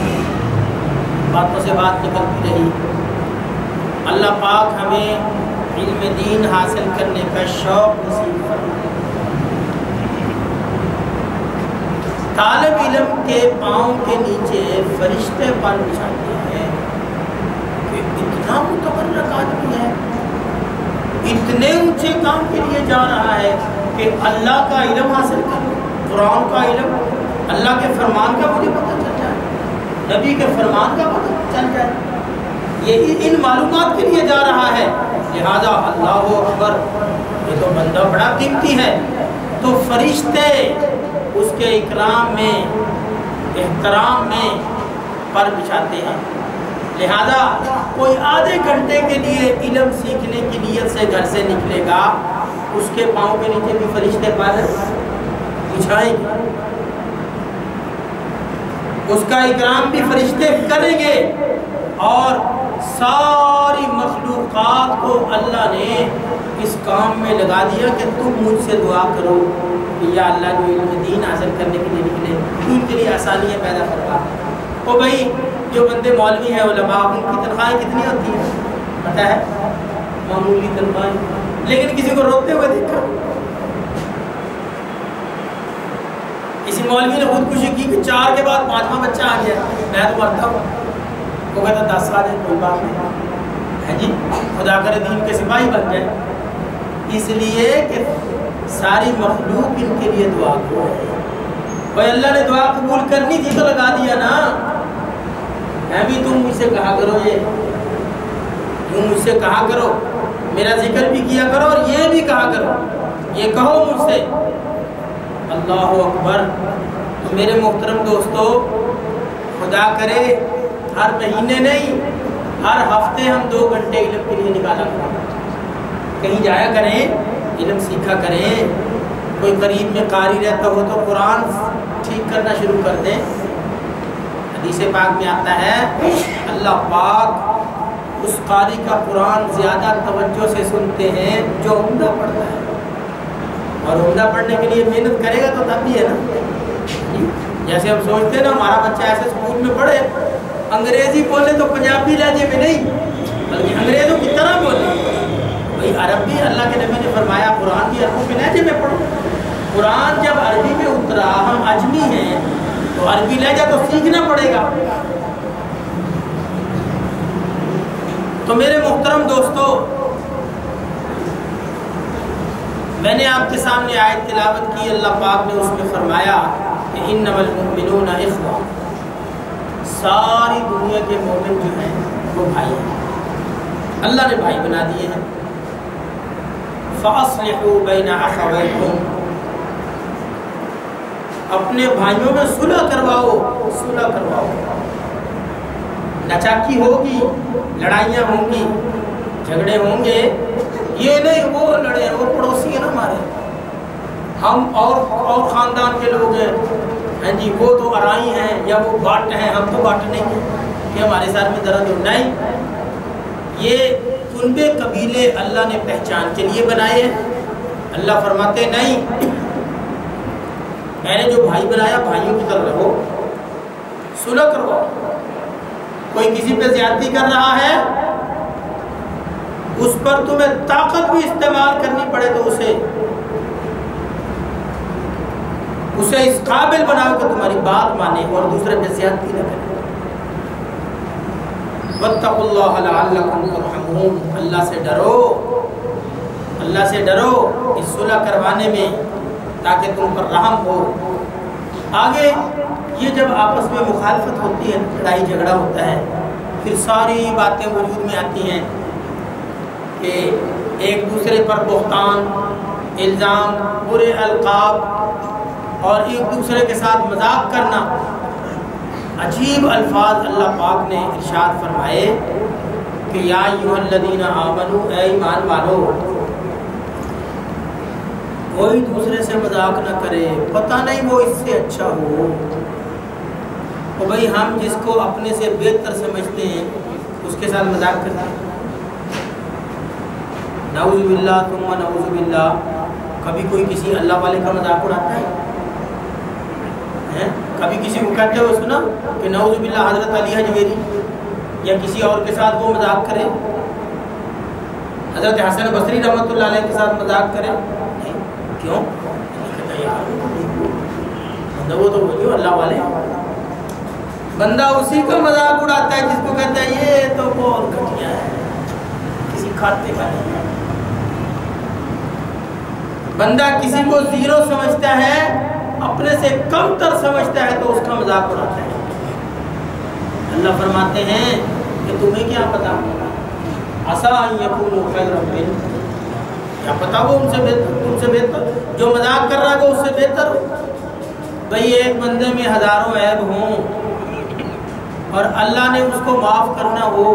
E: باتوں سے بات نکلتی رہی. اللہ پاک ہمیں علم دین حاصل کرنے کا شوق نصیب فرمائے. طالب علم کے پاؤں کے نیچے فرشتے پر بچھاتے ہیں کہ اتنا متبرک آدمی ہے, اتنے اونچے کام کے لیے جا رہا ہے کہ اللہ کا علم حاصل کر, قرآن کا علم, اللہ کے فرمان کا مجھے پتہ چل جائے, نبی کے فرمان کا پتہ چل جائے. یہی ان معلومات کے لیے جا رہا ہے. لہذا اللہ اکبر, یہ تو بندہ بڑا قیمتی ہے. تو فرشتے اس کے اکرام میں, احترام میں پر بچھاتے ہیں. لہذا کوئی آدھے گھنٹے کے لیے علم سیکھنے کی نیت سے گھر سے نکلے گا, اس کے پاؤں کے نیچے بھی فرشتے پر بچھائیں گے, اس کا اکرام بھی فرشتے کریں گے. اور ساری مخلوقات کو اللہ نے اس کام میں لگا دیا کہ تم مجھ سے دعا کرو کہ یا اللہ جو علم دین حاصل کرنے کے لیے نکلے ان کے لیے آسانیاں پیدا کروا. او بھائی جو بندے مولوی ہیں, علماء, ان کی تنخواہیں کتنی ہوتی ہیں پتہ ہے؟ معمولی تنخواہیں. لیکن کسی کو روکتے ہوئے دیکھا, کسی مولوی نے خودکشی کی کہ 4 کے بعد 5واں بچہ آ گیا, میں تو مرتا ہوں. وہ کہتا 10 سال ہے, کوئی بات نہیں ہے جی, خدا کرے دین کے سپاہی بن جائے. اس لیے کہ ساری مخلوق ان کے لیے دعا گو ہے۔ بھائی اللہ نے دعا قبول کرنی تھی تو لگا دیا نا، میں بھی تم مجھ سے کہا کرو، یہ تم مجھ سے کہا کرو، میرا ذکر بھی کیا کرو اور یہ بھی کہا کرو، یہ کہو مجھ سے اللہ اکبر۔ تو میرے محترم دوستو، خدا کرے ہر مہینے نہیں، ہر ہفتے ہم 2 گھنٹے علم کے لیے نکالا کریں، کہیں جایا کریں، علم سیکھا کریں۔ کوئی قریب میں قاری رہتا ہو تو قرآن ٹھیک کرنا شروع کر دیں۔ حدیث پاک میں آتا ہے اللہ پاک اس قاری کا قرآن زیادہ توجہ سے سنتے ہیں جو عمدہ پڑھتا ہے، اور عمدہ پڑھنے کے لیے محنت کرے گا تو تب بھی ہے نا۔ جیسے ہم سوچتے ہیں نا ہمارا بچہ ایسے اسکول میں پڑھے، انگریزی بولے تو پنجابی لہجے میں نہیں بلکہ انگریزوں کی طرح بولے۔ بھائی عربی اللہ کے نبی نے فرمایا قرآن بھی عربوں کے لہجے میں پڑھو۔ قرآن جب عربی میں اترا، ہم اجمی ہیں تو عربی لہجہ تو سیکھنا پڑے گا۔ تو میرے محترم دوستو، میں نے آپ کے سامنے آیت تلاوت کی، اللہ پاک نے اس میں فرمایا کہ انما المؤمنون اخوہ، ساری دنیا کے مومن جو ہیں وہ بھائی ہیں، اللہ نے بھائی بنا دیے ہیں۔ فَأَصْلِحُوا بَيْنَ أَخَوَيْكُمْ، اپنے بھائیوں میں صلح کرواؤ، صلح کرواؤ۔ نچاکی ہوگی، لڑائیاں ہوں گی، جھگڑے ہوں گے، یہ نہیں وہ لڑے وہ پڑوسی ہیں نا ہمارے، ہم اور خاندان کے لوگ ہیں، ہاں جی وہ تو ارائی ہیں یا وہ باٹ ہیں، ہم تو باٹ نہیں ہیں کہ ہمارے ساتھ میں درد ہو۔ نہیں، یہ کنبے قبیلے اللہ نے پہچان کے لیے بنائے ہیں۔ اللہ فرماتے نہیں، میں نے جو بھائی بنایا بھائیوں کی طرح رہو، صلح کرواؤ۔ کوئی کسی پہ زیادتی کر رہا ہے، اس پر تمہیں طاقت بھی استعمال کرنی پڑے تو اسے اس قابل بناؤ کہ تمہاری بات مانے اور دوسرے پہ زیادتی نہ کرے۔ واتقوا اللہ لعلکم ترحمون، اللہ سے ڈرو، اللہ سے ڈرو اس صلح کروانے میں تاکہ تم پر رحم ہو۔ آگے یہ جب آپس میں مخالفت ہوتی ہے، لڑائی جھگڑا ہوتا ہے، پھر ساری باتیں وجود میں آتی ہیں کہ ایک دوسرے پر بہتان، الزام، برے القاب اور ایک دوسرے کے ساتھ مذاق کرنا، عجیب الفاظ اللہ پاک نے ارشاد فرمائے کہ یا ایھا الذین آمنوا، اے ایمان والو، کوئی دوسرے سے مذاق نہ کرے، پتہ نہیں وہ اس سے اچھا ہو۔ اور بھائی ہم جس کو اپنے سے بہتر سمجھتے ہیں اس کے ساتھ مذاق کرتے ہیں، نعوذ باللہ ثم نعوذ باللہ۔ کبھی کوئی کسی اللہ والے کا مذاق اڑاتا ہے؟ کبھی کسی کو کہتے ہوئے سنا کہ نعوذ باللہ حضرت علی حجویری یا کسی اور کے ساتھ وہ مذاق کرے، حضرت حسن بصری رحمۃ اللہ علیہ کے ساتھ مذاق کرے؟ نہیں، کیوں؟ بندہ وہ تو وہی اللہ والے، بندہ اسی کا مذاق اڑاتا ہے جس کو کہتا ہے یہ تو بہت گھٹیا ہے، کسی کھاتے کا نہیں۔ بندہ کسی کو زیرو سمجھتا ہے، اپنے سے کم تر سمجھتا ہے تو اس کا مذاق اڑاتا ہے۔ اللہ فرماتے ہیں کہ تمہیں کیا پتا، عسیٰ ان یکونوا خیرا منہم، کیا پتا وہ ان سے بہتر، تم سے بہتر، جو مذاق کر رہا ہے وہ اس سے بہتر ہو۔ بھئی ایک بندے میں ہزاروں عیب ہوں اور اللہ نے اس کو معاف کرنا ہو،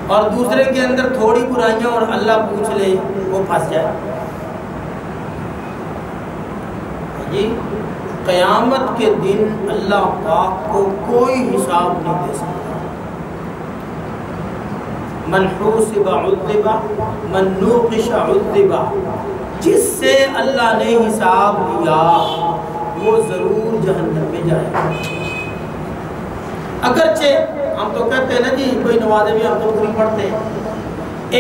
E: اور دوسرے کے اندر تھوڑی برائیاں اور اللہ پوچھ لے، وہ پھنس جائے۔ جی قیامت کے دن اللہ پاک کو کوئی حساب نہیں دے سکتا۔ من حوسب عذب، من نوقش عذب، جس سے اللہ نے حساب لیا وہ ضرور جہنم میں جائے گا۔ اگرچہ ہم تو کہتے ہیں نا جی کوئی نمازیں بھی ہم تو پوری پڑھتے ہیں،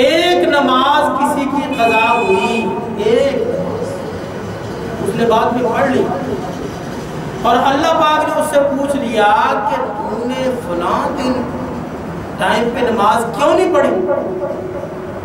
E: ایک نماز کسی کی قضا ہوئی، ایک اس نے بعد میں پڑھ لی اور اللہ پاک نے اس سے پوچھ لیا کہ تم نے فلاں دن ٹائم پہ نماز کیوں نہیں پڑھی؟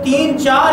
E: 3-4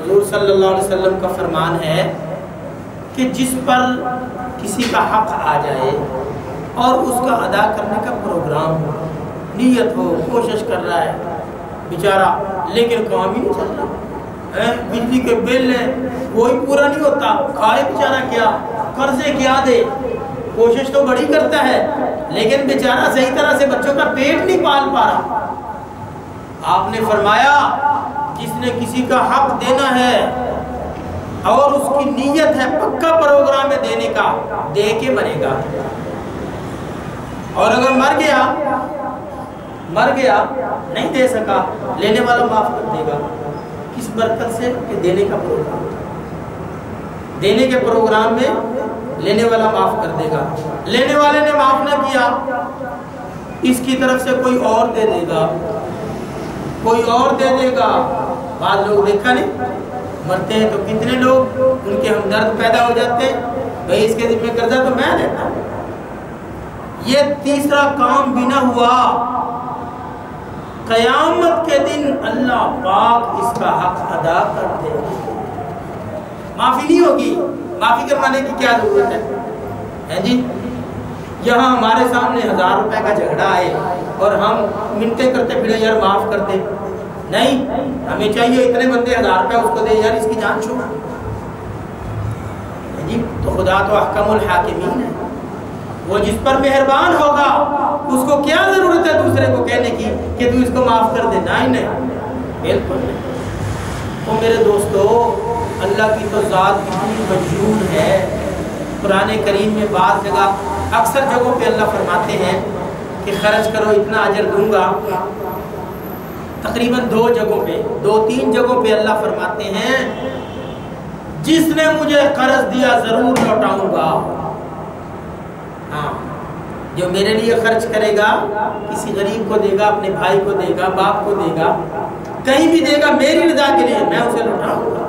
E: حضور صلی اللہ علیہ وسلم کا فرمان ہے کہ جس پر کسی کا حق آ جائے اور اس کا ادا کرنے کا پروگرام ہو، نیت ہو، کوشش کر رہا ہے بیچارہ، لیکن کام ہی نہیں چل رہا، بجلی کے بل ہے کوئی پورا نہیں ہوتا، کھائے بیچارہ کیا، قرضے کیا دے، کوشش تو بڑی کرتا ہے لیکن بیچارہ صحیح طرح سے بچوں کا پیٹ نہیں پال پا رہا۔ آپ نے فرمایا جس نے کسی کا حق دینا ہے اور اس کی نیت ہے پکا پروگرام ہے دینے کا، دے کے مرے گا، اور اگر مر گیا نہیں دے سکا، لینے والا معاف کر دے گا۔ کس برکت سے؟ کہ دینے کا پروگرام، دینے کے پروگرام میں لینے والا معاف کر دے گا، لینے والے نے معاف نہ کیا اس کی طرف سے کوئی اور دے دے گا، کوئی اور دے دے گا۔ بعض لوگ دیکھا نہیں مرتے ہیں تو کتنے لوگ ان کے ہمدرد پیدا ہو جاتے ہیں، بھئی اس کے ذمہ قرضہ تو میں دیتا ہوں۔ یہ تیسرا کام بھی نہ ہوا، قیامت کے دن اللہ پاک اس کا حق ادا کر دے گا، معافی نہیں ہوگی۔ معافی کروانے کی کیا ضرورت ہے جی؟ یہاں ہمارے سامنے 1000 روپے کا جھگڑا آئے اور ہم منتیں کرتے پھرے یار معاف کر دے، نہیں، ہمیں چاہیے اتنے بندے 1000 روپے اس کو دے یار، اس کی جان چھوڑ جی۔ تو خدا تو احکم الحاکمین ہے، وہ جس پر مہربان ہوگا اس کو کیا ضرورت ہے دوسرے کو کہنے کی کہ تو اس کو معاف کر دے، نہیں، بالکل نہیں۔ تو میرے دوستو، اللہ کی تو ذات اتنی مجنون ہے، قرآن کریم میں بعض جگہ، اکثر جگہوں پہ اللہ فرماتے ہیں کہ خرچ کرو اتنا اجر دوں گا، تقریباً 2 جگہوں پہ، 2-3 جگہوں پہ اللہ فرماتے ہیں جس نے مجھے قرض دیا ضرور لوٹاؤں گا۔ ہاں، جو میرے لیے خرچ کرے گا، کسی غریب کو دے گا، اپنے بھائی کو دے گا، باپ کو دے گا، کہیں بھی دے گا میری رضا کے لیے، میں اسے لوٹاؤں گا۔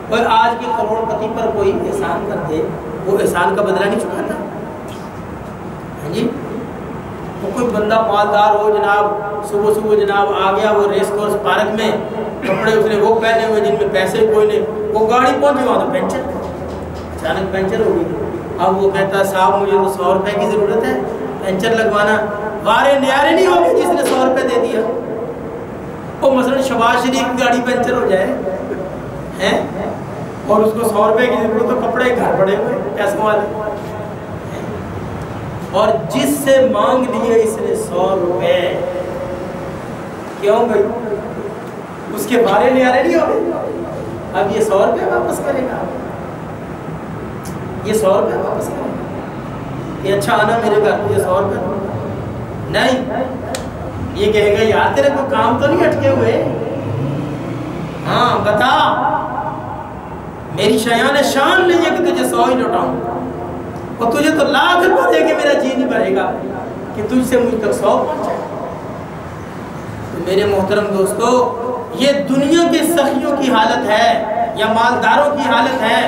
E: اور آج کے کروڑ پتی پر کوئی احسان کر دے، وہ احسان کا بدلہ نہیں چکاتا، ہاں جی؟ وہ کوئی بندہ مالدار ہو جناب، صبح جناب آ گیا وہ ریس کورس پارک میں، کپڑے اس نے وہ پہنے ہوئے جن میں پیسے کوئی نہیں، وہ گاڑی پہنچی وہاں تو پنچر، اچانک پنچر ہو گئی۔ اب وہ کہتا ہے صاحب مجھے تو 100 روپے کی ضرورت ہے پنچر لگوانا، وارے نیارے نہیں ہوگی جس نے 100 روپے دے دیا۔ وہ مثلا شباز شریف کی گاڑی پنچر ہو جائے ہیں اور اس کو 100 روپے کی ضرورت، تو کپڑے گھر پڑے ہوئے پیسوں والے، اور جس سے مانگ لیے اس نے 100 روپے، کیوں بھائی؟ اس کے بارے نیارے نہیں ہوگے، اب یہ 100 روپے واپس کرے گا، یہ 100 روپے واپس کرے گا کہ اچھا آنا میرے گھر کو، یہ 100 روپے نہیں، یہ کہے گا یار تیرے کو کام تو نہیں اٹکے ہوئے، ہاں بتا، میری شایان شان نہیں ہے کہ تجھے 100 ہی لوٹاؤں، اور تجھے تو لاکھ روپے دے کے میرا جی نہیں بھرے گا کہ تجھ سے مجھ تک 100 پہنچائے۔ تو میرے محترم دوستو، یہ دنیا کے سخیوں کی حالت ہے یا مالداروں کی حالت ہے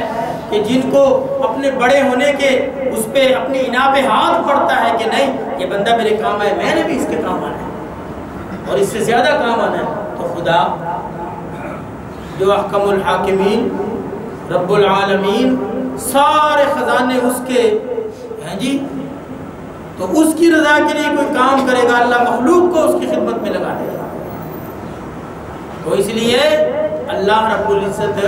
E: کہ جن کو اپنے بڑے ہونے کے اس پہ اپنی اناء پہ ہاتھ پڑتا ہے کہ نہیں یہ بندہ میرے کام آئے، میں نے بھی اس کے کام آنا ہے اور اس سے زیادہ کام آنا ہے۔ تو خدا جو احکم الحاکمین رب العالمین، سارے خزانے اس کے ہیں جی، تو اس کی رضا کے لیے کوئی کام کرے گا اللہ مخلوق کو اس کی خدمت میں لگا دے گا۔ تو اس لیے اللہ رب العزت،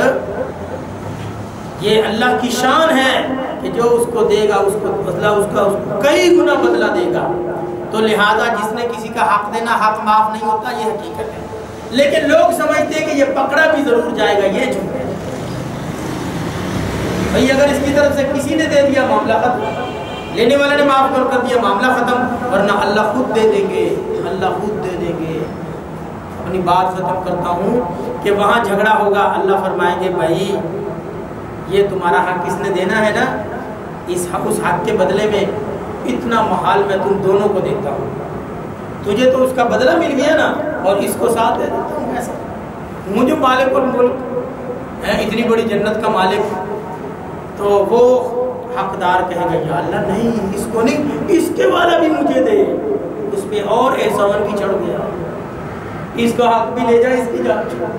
E: یہ اللہ کی شان ہے کہ جو اس کو دے گا اس کو بدلہ اس کا کئی گنا بدلہ دے گا۔ تو لہذا جس نے کسی کا حق دینا، حق معاف نہیں ہوتا، یہ حقیقت ہے، لیکن لوگ سمجھتے ہیں کہ یہ پکڑا بھی ضرور جائے گا، یہ جھوٹ ہے۔ بھئی اگر اس کی طرف سے کسی نے دے دیا معاملہ ختم، لینے والے نے معاف کر دیا معاملہ ختم، ورنہ اللہ خود دے دیں گے، اللہ خود دے دیں گے۔ اپنی بات ختم کرتا ہوں کہ وہاں جھگڑا ہوگا، اللہ فرمائیں گے بھائی یہ تمہارا حق کس نے دینا ہے نا، اس حق کے بدلے میں اتنا محال میں تم دونوں کو دیتا ہوں، تجھے تو اس کا بدلہ مل گیا نا اور اس کو ساتھ دے دیتا ہوں، ایسا مجھے مالک الملک ہے، اتنی بڑی جنت کا مالک، تو وہ حقدار کہے گا یا اللہ نہیں اس کو نہیں، اس کے والا بھی مجھے دے، اس پہ اور احسان بھی چڑھ گیا، اس کو حق بھی لے جا، اس کی جان چھوڑ.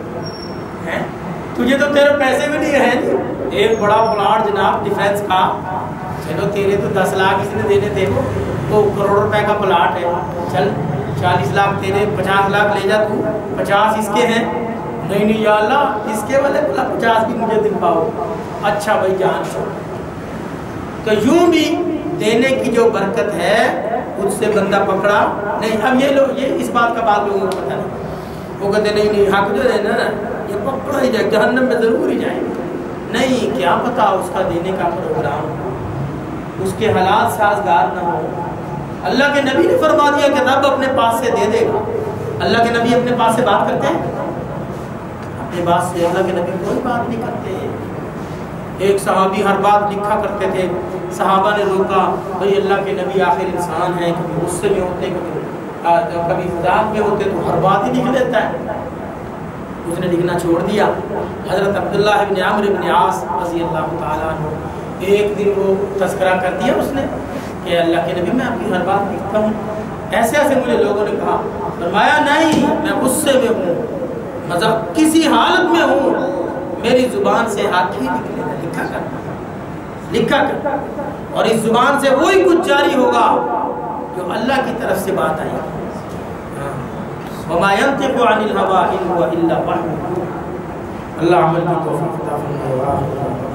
E: تجھے تو تیرے پیسے بھی نہیں ہیں. ایک بڑا پلاٹ جناب ڈیفینس کا، چلو تیرے تو 10 لاکھ اس نے دینے تھے، تو کروڑ روپے کا پلاٹ ہے، چل 40 لاکھ تیرے، 50 لاکھ لے جا تو، 50 اس کے ہیں. نہیں یا اللہ اس کے والے 50 بھی مجھے دلواؤ. اچھا بھائی جان چھوڑ. تو یوں بھی دینے کی جو برکت ہے اس سے بندہ پکڑا نہیں. اب یہ لوگ یہ اس بات کا بعض لوگوں کو پتہ نہیں، وہ کہتے نہیں حق جو ہے نا یہ پکڑا ہی جائے، جہنم میں ضرور ہی جائے. نہیں، کیا پتا اس کا دینے کا پروگرام، اس کے حالات سازگار نہ ہو. اللہ کے نبی نے فرما دیا کہ رب اپنے پاس سے دے دے گا. اللہ کے نبی اپنے پاس سے بات کرتے ہیں؟ اپنے پاس سے اللہ کے نبی کوئی بات نہیں کرتے. ایک صحابی ہر بات لکھا کرتے تھے، صحابہ نے روکا، بھائی اللہ کے نبی آخر انسان ہیں، کبھی غصے میں ہوتے، کبھی مذاق میں ہوتے، تو ہر بات ہی لکھ لیتا ہے. اس نے لکھنا چھوڑ دیا. حضرت عبداللہ ابن عمرو ابن عاص رضی اللہ تعالیٰ عنہ، ایک دن وہ تذکرہ کر دیا اس نے کہ اللہ کے نبی میں آپ کی ہر بات لکھتا ہوں. ایسے ایسے مجھے لوگوں نے کہا. فرمایا نہیں، میں غصے میں ہوں، مذہب کسی حالت میں ہوں، میری زبان سے حق ہی نکلے گا، لکھا کر. اور اس زبان سے وہی کچھ جاری ہوگا جو اللہ کی طرف سے بات آئی. وما ينطق عن الهوى إن هو إلا وحي. اللہ عمل کی توفیق عطا فرمائے.